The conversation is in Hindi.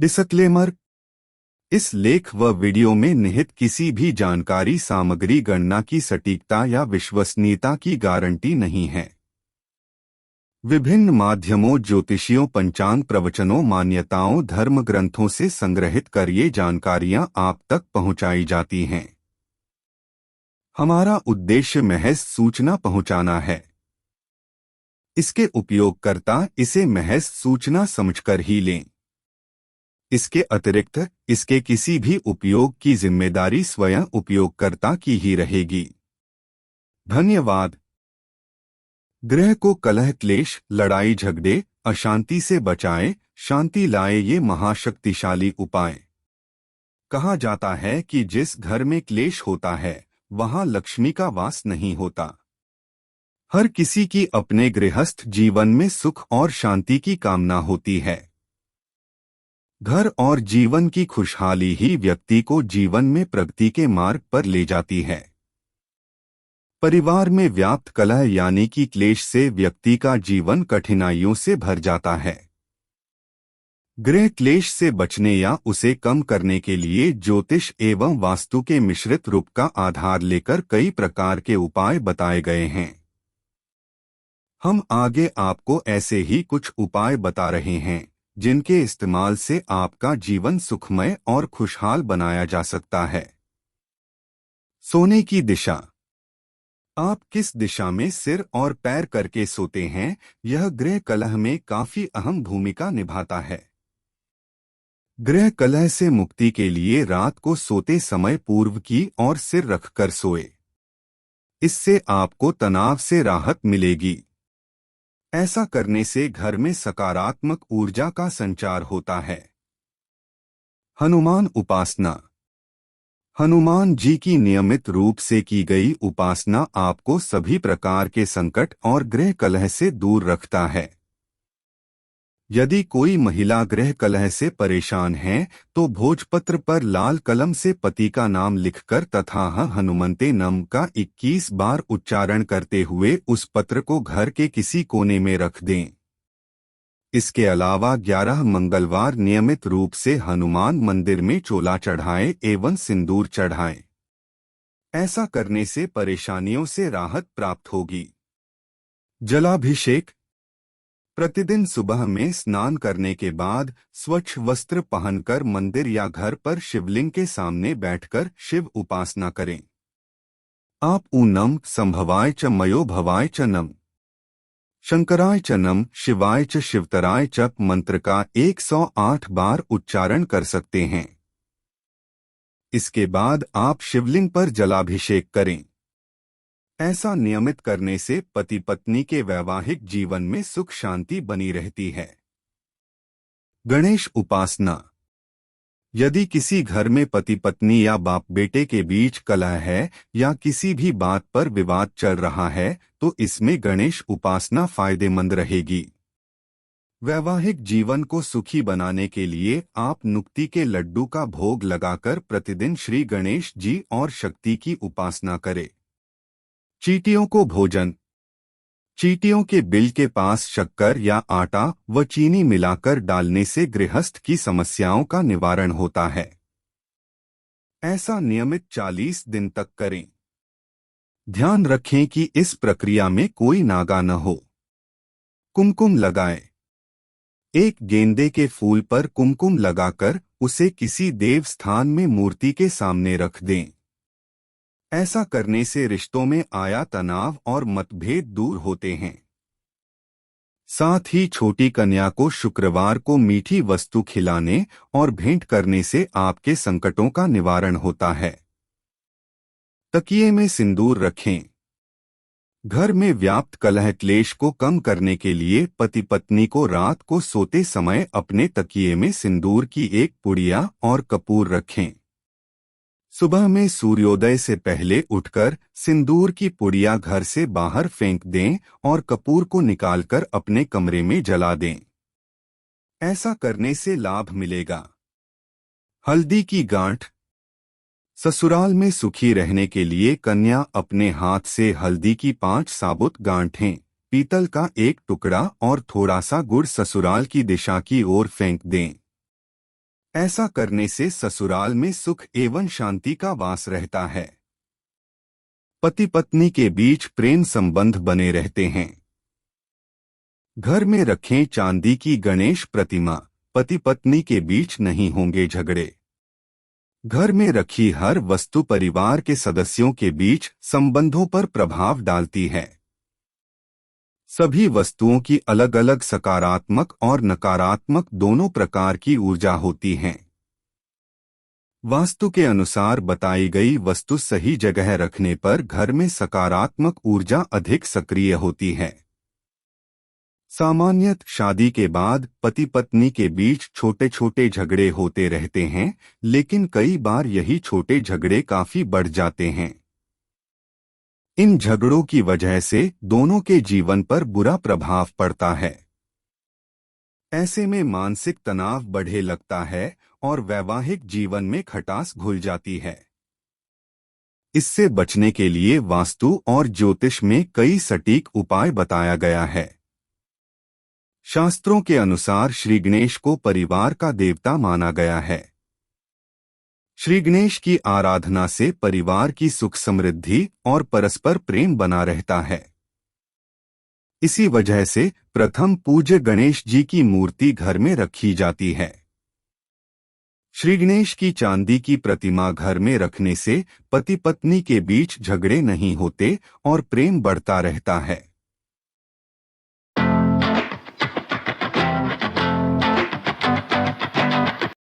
डिस्क्लेमर। इस लेख व वीडियो में निहित किसी भी जानकारी सामग्री गणना की सटीकता या विश्वसनीयता की गारंटी नहीं है। विभिन्न माध्यमों, ज्योतिषियों, पंचांग प्रवचनों, मान्यताओं, धर्म ग्रंथों से संग्रहित कर ये जानकारियां आप तक पहुंचाई जाती हैं। हमारा उद्देश्य महज सूचना पहुंचाना है। इसके उपयोगकर्ता इसे महज सूचना समझकर ही लें। इसके अतिरिक्त इसके किसी भी उपयोग की जिम्मेदारी स्वयं उपयोगकर्ता की ही रहेगी। धन्यवाद। ग्रह को कलह, क्लेश, लड़ाई झगड़े, अशांति से बचाए, शांति लाए ये महाशक्तिशाली उपाय। कहा जाता है कि जिस घर में क्लेश होता है वहां लक्ष्मी का वास नहीं होता। हर किसी की अपने गृहस्थ जीवन में सुख और शांति की कामना होती है। घर और जीवन की खुशहाली ही व्यक्ति को जीवन में प्रगति के मार्ग पर ले जाती है। परिवार में व्याप्त कलह यानी कि क्लेश से व्यक्ति का जीवन कठिनाइयों से भर जाता है। गृह क्लेश से बचने या उसे कम करने के लिए ज्योतिष एवं वास्तु के मिश्रित रूप का आधार लेकर कई प्रकार के उपाय बताए गए हैं। हम आगे आपको ऐसे ही कुछ उपाय बता रहे हैं जिनके इस्तेमाल से आपका जीवन सुखमय और खुशहाल बनाया जा सकता है। सोने की दिशा। आप किस दिशा में सिर और पैर करके सोते हैं, यह गृह कलह में काफी अहम भूमिका निभाता है। गृह कलह से मुक्ति के लिए रात को सोते समय पूर्व की ओर सिर रखकर सोए। इससे आपको तनाव से राहत मिलेगी। ऐसा करने से घर में सकारात्मक ऊर्जा का संचार होता है। हनुमान उपासना। हनुमान जी की नियमित रूप से की गई उपासना आपको सभी प्रकार के संकट और गृह कलह से दूर रखता है। यदि कोई महिला गृह कलह से परेशान है तो भोजपत्र पर लाल कलम से पति का नाम लिखकर तथा हनुमंते नम का 21 बार उच्चारण करते हुए उस पत्र को घर के किसी कोने में रख दें। इसके अलावा 11 मंगलवार नियमित रूप से हनुमान मंदिर में चोला चढ़ाएं एवं सिंदूर चढ़ाएं। ऐसा करने से परेशानियों से राहत प्राप्त होगी। जलाभिषेक। प्रतिदिन सुबह में स्नान करने के बाद स्वच्छ वस्त्र पहनकर मंदिर या घर पर शिवलिंग के सामने बैठकर शिव उपासना करें। आप ऊनम संभवाय च मयो भवाय च नम, शंकराय च नम, शिवाय च शिवतराय च मंत्र का 108 बार उच्चारण कर सकते हैं। इसके बाद आप शिवलिंग पर जलाभिषेक करें। ऐसा नियमित करने से पति पत्नी के वैवाहिक जीवन में सुख शांति बनी रहती है। गणेश उपासना। यदि किसी घर में पति पत्नी या बाप बेटे के बीच कलह है या किसी भी बात पर विवाद चल रहा है तो इसमें गणेश उपासना फायदेमंद रहेगी। वैवाहिक जीवन को सुखी बनाने के लिए आप नुक्ति के लड्डू का भोग लगाकर प्रतिदिन श्री गणेश जी और शक्ति की उपासना करें। चींटियों को भोजन। चींटियों के बिल के पास शक्कर या आटा व चीनी मिलाकर डालने से गृहस्थ की समस्याओं का निवारण होता है। ऐसा नियमित 40 दिन तक करें। ध्यान रखें कि इस प्रक्रिया में कोई नागा न हो। कुमकुम लगाएं। एक गेंदे के फूल पर कुमकुम लगाकर उसे किसी देव स्थान में मूर्ति के सामने रख दें। ऐसा करने से रिश्तों में आया तनाव और मतभेद दूर होते हैं। साथ ही छोटी कन्या को शुक्रवार को मीठी वस्तु खिलाने और भेंट करने से आपके संकटों का निवारण होता है। तकिए में सिंदूर रखें। घर में व्याप्त कलह क्लेश को कम करने के लिए पति पत्नी को रात को सोते समय अपने तकिए में सिंदूर की एक पुड़िया और कपूर रखें। सुबह में सूर्योदय से पहले उठकर सिंदूर की पुड़िया घर से बाहर फेंक दें और कपूर को निकालकर अपने कमरे में जला दें। ऐसा करने से लाभ मिलेगा। हल्दी की गांठ। ससुराल में सुखी रहने के लिए कन्या अपने हाथ से हल्दी की 5 साबुत गांठें, पीतल का एक टुकड़ा और थोड़ा सा गुड़ ससुराल की दिशा की ओर फेंक दें। ऐसा करने से ससुराल में सुख एवं शांति का वास रहता है। पति पत्नी के बीच प्रेम संबंध बने रहते हैं। घर में रखें चांदी की गणेश प्रतिमा, पति पत्नी के बीच नहीं होंगे झगड़े। घर में रखी हर वस्तु परिवार के सदस्यों के बीच संबंधों पर प्रभाव डालती है। सभी वस्तुओं की अलग अलग सकारात्मक और नकारात्मक दोनों प्रकार की ऊर्जा होती हैं। वास्तु के अनुसार बताई गई वस्तु सही जगह रखने पर घर में सकारात्मक ऊर्जा अधिक सक्रिय होती है। सामान्यतः शादी के बाद पति पत्नी के बीच छोटे छोटे झगड़े होते रहते हैं, लेकिन कई बार यही छोटे झगड़े काफी बढ़ जाते हैं। इन झगड़ों की वजह से दोनों के जीवन पर बुरा प्रभाव पड़ता है। ऐसे में मानसिक तनाव बढ़ने लगता है और वैवाहिक जीवन में खटास घुल जाती है। इससे बचने के लिए वास्तु और ज्योतिष में कई सटीक उपाय बताया गया है। शास्त्रों के अनुसार श्री गणेश को परिवार का देवता माना गया है। श्री गणेश की आराधना से परिवार की सुख समृद्धि और परस्पर प्रेम बना रहता है। इसी वजह से प्रथम पूज्य गणेश जी की मूर्ति घर में रखी जाती है। श्री गणेश की चांदी की प्रतिमा घर में रखने से पति पत्नी के बीच झगड़े नहीं होते और प्रेम बढ़ता रहता है।